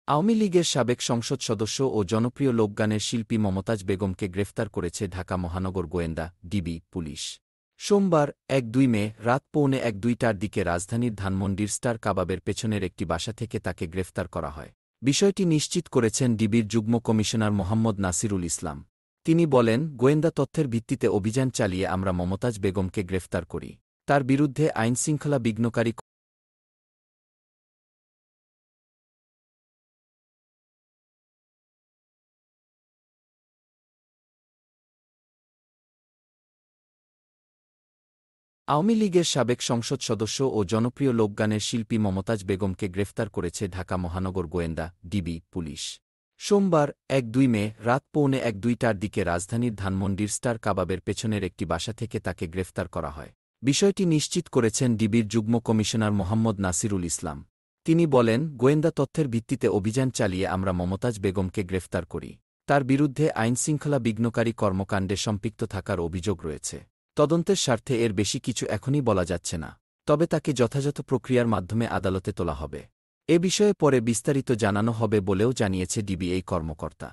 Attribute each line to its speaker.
Speaker 1: আওয়ামী লীগের সাবেক সংসদ সদস্য ও জনপ্রিয় লোকগানের শিল্পী মমতাজ বেগমকে গ্রেফতার করেছে ঢাকা মহানগর গোয়েন্দা ডিবি পুলিশ। সোমবার ১-২ মে রাত ১:১-২টার দিকে রাজধানীর ধানমন্ডির স্টার কাবাবের পেছনের একটি বাসা থেকে তাকে গ্রেফতার করা হয়। বিষয়টি নিশ্চিত করেছেন ডিবির যুগ্ম কমিশনার মোহাম্মদ নাসিরুল ইসলাম। তিনি বলেন, গোয়েন্দা তথ্যের ভিত্তিতে অভিযান চালিয়ে আমরা মমতাজ বেগমকে গ্রেফতার করি। তার বিরুদ্ধে আইনশৃঙ্খলা বিঘ্নকারী আওয়ামী লীগের সাবেক সংসদ সদস্য ও জনপ্রিয় লোকগানের শিল্পী মমতাজ বেগমকে গ্রেফতার করেছে ঢাকা মহানগর গোয়েন্দা ডিবি পুলিশ। সোমবার ১-২ মে রাত ১:১-২টার দিকে রাজধানীর ধানমন্ডির স্টার কাবাবের পেছনের একটি বাসা থেকে তাকে গ্রেফতার করা হয়। বিষয়টি নিশ্চিত করেছেন ডিবির যুগ্ম কমিশনার মোহাম্মদ নাসিরুল ইসলাম। তিনি বলেন, গোয়েন্দা তথ্যের ভিত্তিতে অভিযান চালিয়ে আমরা মমতাজ বেগমকে গ্রেফতার করি। তার বিরুদ্ধে আইনশৃঙ্খলা বিঘ্নকারী কর্মকাণ্ডে সম্পৃক্ত থাকার অভিযোগ রয়েছে। তদন্তের স্বার্থে এর বেশি কিছু এখনই বলা যাচ্ছে না, তবে তাকে যথাযথ প্রক্রিয়ার মাধ্যমে আদালতে তোলা হবে। এ বিষয়ে পরে বিস্তারিত জানানো হবে বলেও জানিয়েছে ডিবি এই কর্মকর্তা।